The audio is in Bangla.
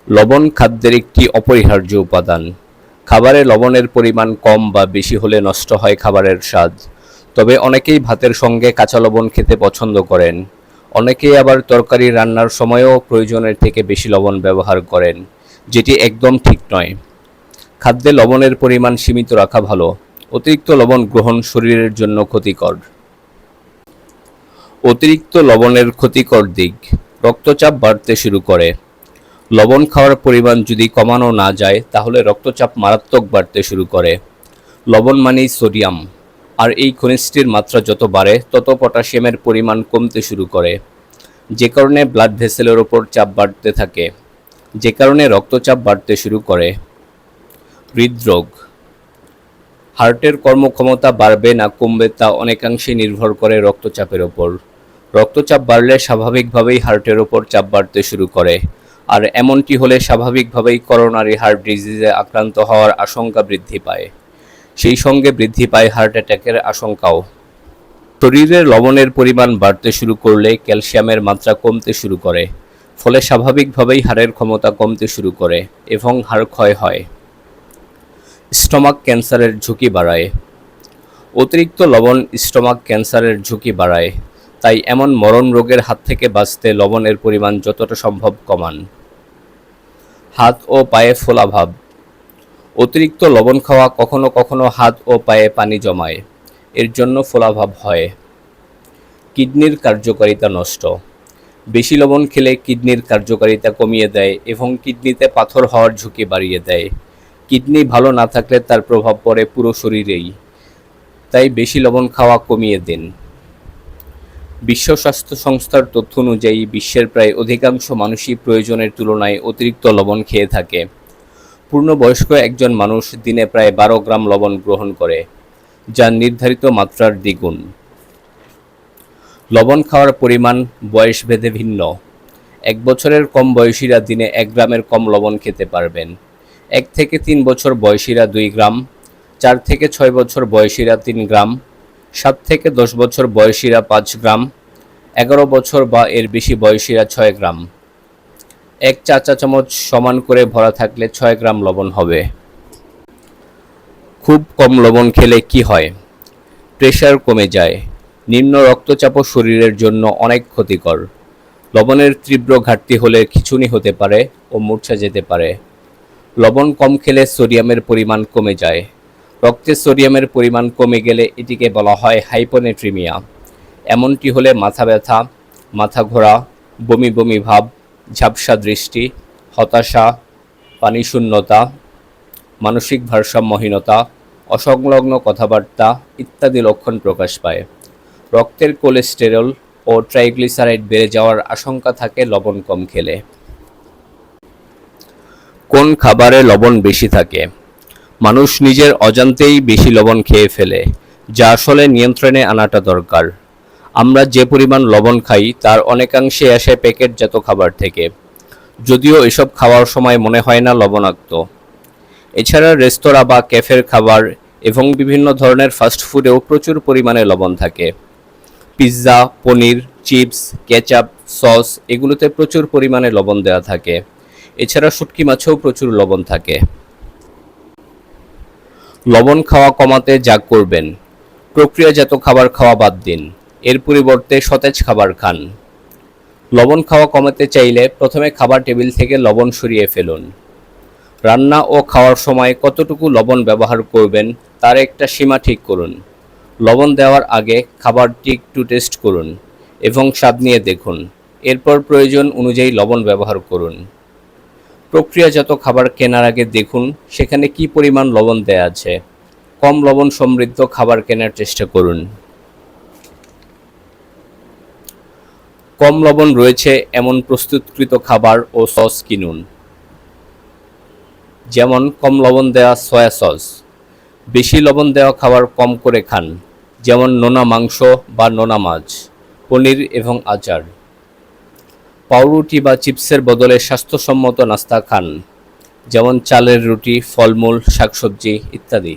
লবণ খাদ্যের একটি অপরিহার্য উপাদান। খাবারে লবণের পরিমাণ কম বা বেশি হলে নষ্ট হয় খাবারের স্বাদ। তবে অনেকেই ভাতের সঙ্গে কাঁচা লবণ খেতে পছন্দ করেন। অনেকেই আবার তরকারি রান্নার সময়ও প্রয়োজনের থেকে বেশি লবণ ব্যবহার করেন, যেটি একদম ঠিক নয়। খাদ্যে লবণের পরিমাণ সীমিত রাখা ভালো। অতিরিক্ত লবণ গ্রহণ শরীরের জন্য ক্ষতিকর। অতিরিক্ত লবণের ক্ষতিকর দিক: রক্তচাপ বাড়তে শুরু করে। লবণ খাওয়ার পরিমাণ যদি কমানো না যায় তাহলে রক্তচাপ মারাত্মক বাড়তে শুরু করে। লবণ মানেই সোডিয়াম, আর এই খনিজটির মাত্রা যত বাড়ে তত পটাশিয়ামের পরিমাণ কমতে শুরু করে, যে কারণে ব্লাড ভেসেলের ওপর চাপ বাড়তে থাকে, যে কারণে রক্তচাপ বাড়তে শুরু করে। হৃদরোগ: হার্টের কর্মক্ষমতা বাড়বে না কমবে তা অনেকাংশে নির্ভর করে রক্তচাপের ওপর। রক্তচাপ বাড়লে স্বাভাবিকভাবেই হার্টের ওপর চাপ বাড়তে শুরু করে, আর এমনটি হলে স্বাভাবিকভাবেই করোনারি হার্ট ডিজিজে আক্রান্ত হওয়ার আশঙ্কা বৃদ্ধি পায়। সেই সঙ্গে বৃদ্ধি পায় হার্ট অ্যাটাকের আশঙ্কাও। শরীরে লবণের পরিমাণ বাড়তে শুরু করলে ক্যালসিয়ামের মাত্রা কমতে শুরু করে, ফলে স্বাভাবিকভাবেই হাড়ের ক্ষমতা কমতে শুরু করে এবং হাড় ক্ষয় হয়। স্টোমাক ক্যান্সারের ঝুঁকি বাড়ায়। অতিরিক্ত লবণ স্টোমাক ক্যান্সারের ঝুঁকি বাড়ায়, তাই এমন মরণ রোগের হাত থেকে বাঁচতে লবণের পরিমাণ যতটা সম্ভব কমান। হাত ও পায়ে ফোলাভাব: অতিরিক্ত লবণ খাওয়া কখনো কখনো হাত ও পায়ে পানি জমায়, এর জন্য ফোলাভাব হয়। কিডনির কার্যকারিতা নষ্ট: বেশি লবণ খেলে কিডনির কার্যকারিতা কমিয়ে দেয় এবং কিডনিতে পাথর হওয়ার ঝুঁকি বাড়িয়ে দেয়। কিডনি ভালো না থাকলে তার প্রভাব পড়ে পুরো শরীরেই, তাই বেশি লবণ খাওয়া কমিয়ে দিন। বিশ্ব স্বাস্থ্য সংস্থার তথ্য অনুযায়ী বিশ্বের প্রায় অধিকাংশ মানুষই প্রয়োজনের তুলনায় অতিরিক্ত লবণ খেয়ে থাকে। পূর্ণবয়স্ক একজন মানুষ দিনে প্রায় 12 গ্রাম লবণ গ্রহণ করে, যা নির্ধারিত মাত্রার দ্বিগুণ। লবণ খাওয়ার পরিমাণ বয়সভেদে ভিন্ন। 1 বছরের কম বয়সীরা দিনে 1 গ্রামের কম লবণ খেতে পারবেন। 1 থেকে 3 বছর বয়সীরা 2 গ্রাম, 4 থেকে 6 বছর বয়সীরা 3 গ্রাম, 7 থেকে 10 বছর বয়সীরা 5 গ্রাম, 11 বছর বা এর বেশি বয়সীরা 6 গ্রাম। 1 চা চামচ সমান করে ভরা থাকলে 6 গ্রাম লবণ হবে। খুব কম লবণ খেলে কি হয়? প্রেশার কমে যায়। নিম্ন রক্তচাপও শরীরের জন্য অনেক ক্ষতিকর। লবণের তীব্র ঘাটতি হলে খিঁচুনি হতে পারে ও মূর্ছা যেতে পারে। লবণ কম খেলে সোডিয়ামের পরিমাণ কমে যায়। রক্তে সোডিয়ামের পরিমাণ কমে গেলে এটিকে বলা হয় হাইপোনেট্রিমিয়া। এমনটি হলে মাথা ব্যথা, মাথা ঘোরা, বমি বমি ভাব, ঝাপসা দৃষ্টি, হতাশা, পানিশূন্যতা, মানসিক ভারসাম্যহীনতা, অসংলগ্ন কথাবার্তা ইত্যাদি লক্ষণ প্রকাশ পায়। রক্তের কোলেস্টেরল ও ট্রাইগ্লিসারাইড বেড়ে যাওয়ার আশঙ্কা থাকে লবণ কম খেলে। কোন খাবারে লবণ বেশি থাকে? মানুষ নিজের অজান্তেই বেশি লবণ খেয়ে ফেলে, যা আসলে নিয়ন্ত্রণে আনাটা দরকার। আমরা যে পরিমাণ লবণ খাই তার অনেকাংশে আসে প্যাকেটজাত খাবার থেকে, যদিও এসব খাওয়ার সময় মনে হয় না লবণাক্ত। এছাড়া রেস্তোরাঁ বা ক্যাফের খাবার এবং বিভিন্ন ধরনের ফাস্ট ফুডেও প্রচুর পরিমাণে লবণ থাকে। পিৎজা, পনির, চিপস, কেচাপ, সস এগুলোতে প্রচুর পরিমাণে লবণ দেওয়া থাকে। এছাড়া শুটকি মাছেও প্রচুর লবণ থাকে। লবণ খাওয়া কমাতে যা করবেন: প্রক্রিয়াজাত খাবার খাওয়া বাদ দিন, এর পরিবর্তে সতেজ খাবার খান। লবণ খাওয়া কমাতে চাইলে প্রথমে খাবার টেবিল থেকে লবণ সরিয়ে ফেলুন। রান্না ও খাওয়ার সময় কতটুকু লবণ ব্যবহার করবেন তার একটা সীমা ঠিক করুন। লবণ দেওয়ার আগে খাবারটি একটু টেস্ট করুন এবং স্বাদ নিয়ে দেখুন, এরপর প্রয়োজন অনুযায়ী লবণ ব্যবহার করুন। প্রক্রিয়াজাত খাবার কেনার আগে দেখুন সেখানে কী পরিমাণ লবণ দেয়া আছে। কম লবণ সমৃদ্ধ খাবার কেনার চেষ্টা করুন। কম লবণ রয়েছে এমন প্রস্তুতকৃত খাবার ও সস কিনুন, যেমন কম লবণ দেওয়া সয়া সস। বেশি লবণ দেওয়া খাবার কম করে খান, যেমন নোনা মাংস বা নোনা মাছ, পনির এবং আচার। পাউরুটি বা চিপসের বদলে স্বাস্থ্যসম্মত নাস্তা খান, যেমন চালের রুটি, ফলমূল, শাকসবজি ইত্যাদি।